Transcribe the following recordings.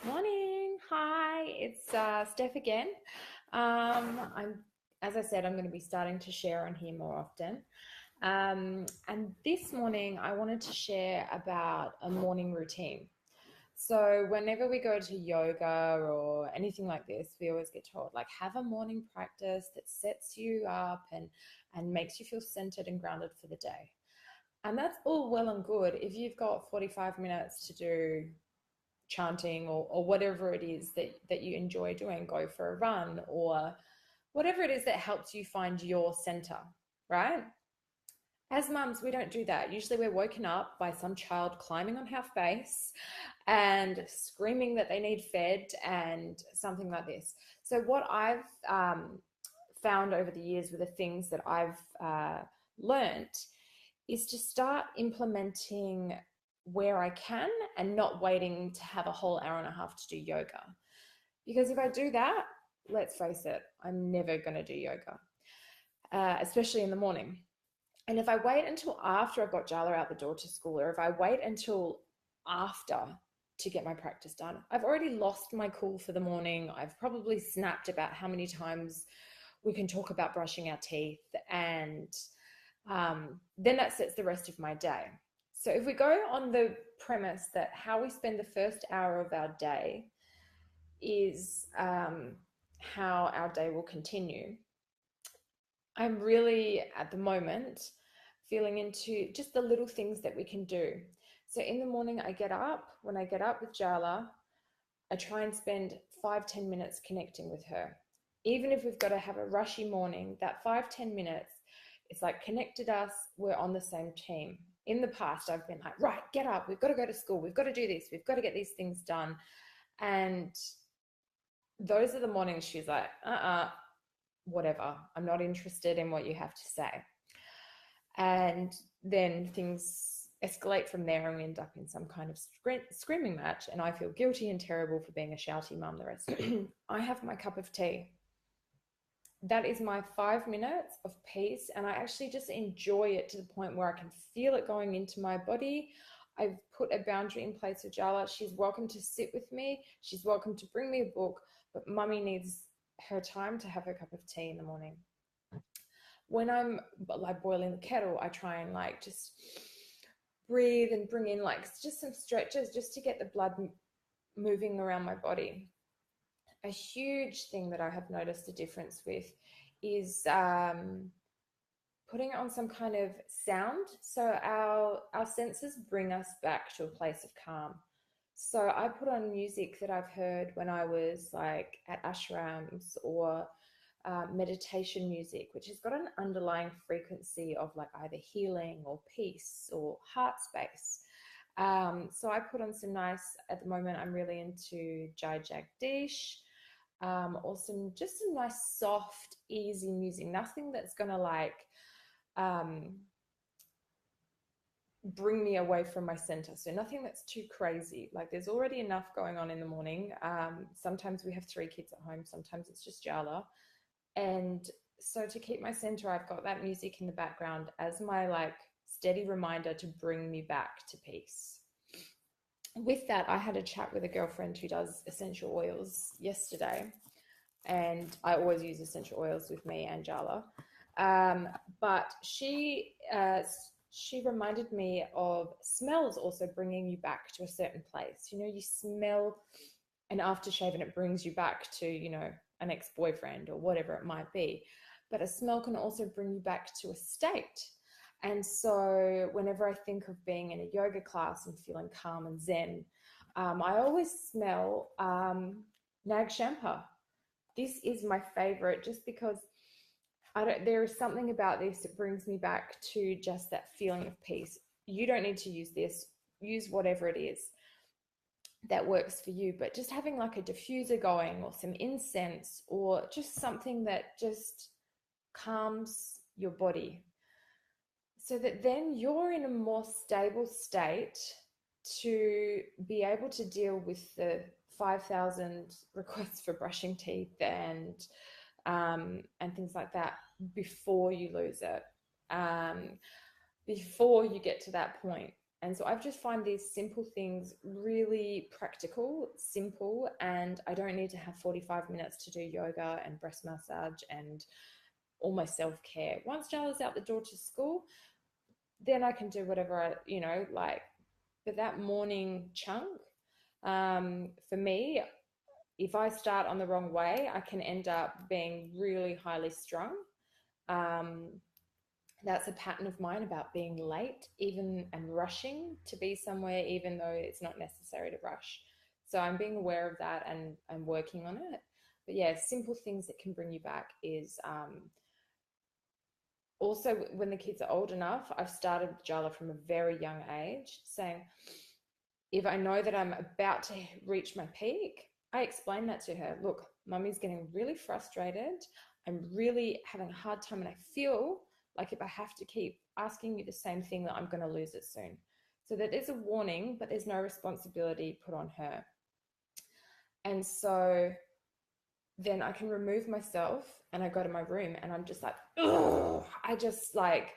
Morning. Hi, it's Steph again. I'm, as I said, I'm going to be starting to share on here more often. And this morning, I wanted to share about a morning routine. So, whenever we go to yoga or anything like this, we always get told, like, have a morning practice that sets you up and makes you feel centered and grounded for the day. And that's all well and good if you've got 45 minutes to do chanting or whatever it is that you enjoy doing. Go for a run or whatever it is that helps you find your center, right? As mums, we don't do that. Usually we're woken up by some child climbing on our face and screaming that they need fed and something like this. So, what I've found over the years with the things that I've learned is to start implementing where I can and not waiting to have a whole hour and a half to do yoga. Because if I do that, let's face it, I'm never going to do yoga, especially in the morning. And if I wait until after I've got Jala out the door to school, or if I wait until after to get my practice done, I've already lost my cool for the morning. I've probably snapped about how many times we can talk about brushing our teeth, and then that sets the rest of my day. So if we go on the premise that how we spend the first hour of our day is how our day will continue, I'm really at the moment feeling into just the little things that we can do. So in the morning, I get up. When I get up with Jala, I try and spend 5-10 minutes connecting with her. Even if we've got to have a rushy morning, that 5-10 minutes, it's like connected us, we're on the same team. In the past, I've been like, right, get up, we've got to go to school, we've got to do this, we've got to get these things done. And those are the mornings she's like, whatever, I'm not interested in what you have to say. And then things escalate from there and we end up in some kind of screaming match, and I feel guilty and terrible for being a shouty mum the rest of it. I have my cup of tea. That is my 5 minutes of peace, and I actually just enjoy it to the point where I can feel it going into my body. I've put a boundary in place with Jala. She's welcome to sit with me. She's welcome to bring me a book, but mummy needs her time to have her cup of tea in the morning. When I'm like boiling the kettle, I try and like just breathe and bring in like just some stretches just to get the blood moving around my body. A huge thing that I have noticed a difference with is putting on some kind of sound. So our senses bring us back to a place of calm. So I put on music that I've heard when I was like at ashrams or meditation music, which has got an underlying frequency of like either healing or peace or heart space. So I put on some nice, at the moment, I'm really into Jai Jagdish, or just some nice, soft, easy music, nothing that's going to like um, bring me away from my center. So nothing that's too crazy. Like there's already enough going on in the morning. Sometimes we have 3 kids at home, sometimes it's just Jala. And so to keep my center, I've got that music in the background as my like steady reminder to bring me back to peace. With that, I had a chat with a girlfriend who does essential oils yesterday, and I always use essential oils with me and Jala. But she reminded me of smells also bringing you back to a certain place. You know, you smell an aftershave and it brings you back to, you know, an ex-boyfriend or whatever it might be. But a smell can also bring you back to a state. And so whenever I think of being in a yoga class and feeling calm and zen, I always smell Nag Champa. This is my favorite just because there is something about this that brings me back to just that feeling of peace. You don't need to use this, use whatever it is that works for you, but just having like a diffuser going or some incense or just something that just calms your body so that then you're in a more stable state to be able to deal with the 5,000 requests for brushing teeth and things like that before you lose it, before you get to that point. And so I've just find these simple things really practical, simple, and I don't need to have 45 minutes to do yoga and breast massage and all my self-care. Once Jala's out the door to school, then I can do whatever I, like. But that morning chunk, for me, if I start on the wrong way, I can end up being really highly strung. Um, that's a pattern of mine about being late, even and rushing to be somewhere, even though it's not necessary to rush. So I'm being aware of that and I'm working on it. But yeah, simple things that can bring you back is also when the kids are old enough, I've started Jala from a very young age, saying, if I know that I'm about to reach my peak, I explain that to her. Look, mummy's getting really frustrated. I'm really having a hard time, and I feel like if I have to keep asking you the same thing, that I'm going to lose it soon. So that there's a warning, but there's no responsibility put on her. And so then I can remove myself and I go to my room and I'm just like, oh, I just like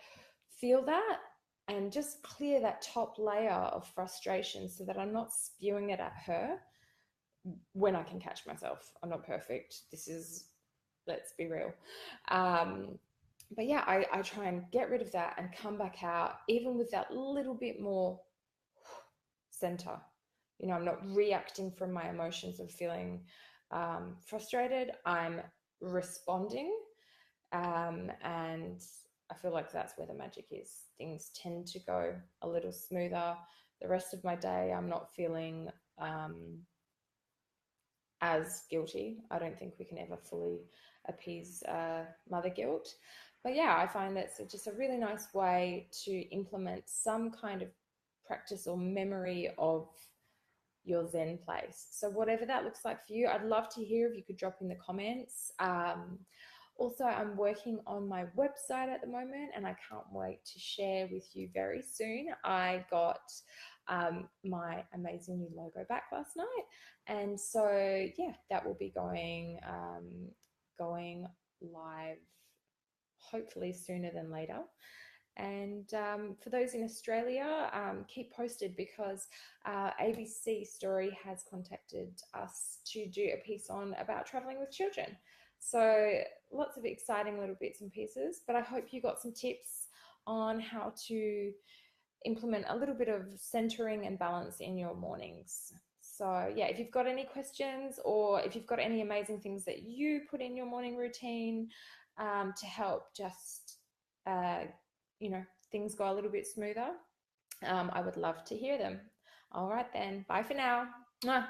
feel that and just clear that top layer of frustration so that I'm not spewing it at her when I can catch myself. I'm not perfect. This is, let's be real. But yeah, I try and get rid of that and come back out, even with that little bit more center. I'm not reacting from my emotions of feeling frustrated. I'm responding. And I feel like that's where the magic is. Things tend to go a little smoother. The rest of my day, I'm not feeling as guilty. I don't think we can ever fully appease mother guilt. But yeah, I find that's just a really nice way to implement some kind of practice or memory of your Zen place. So whatever that looks like for you, I'd love to hear if you could drop in the comments. Also, I'm working on my website at the moment and I can't wait to share with you very soon. I got my amazing new logo back last night. And so, yeah, that will be going live hopefully sooner than later. And for those in Australia, keep posted because ABC Story has contacted us to do a piece on about traveling with children. So lots of exciting little bits and pieces, but I hope you got some tips on how to implement a little bit of centering and balance in your mornings. So yeah, if you've got any questions or if you've got any amazing things that you put in your morning routine to help just things go a little bit smoother, I would love to hear them. All right then, bye for now. Mwah.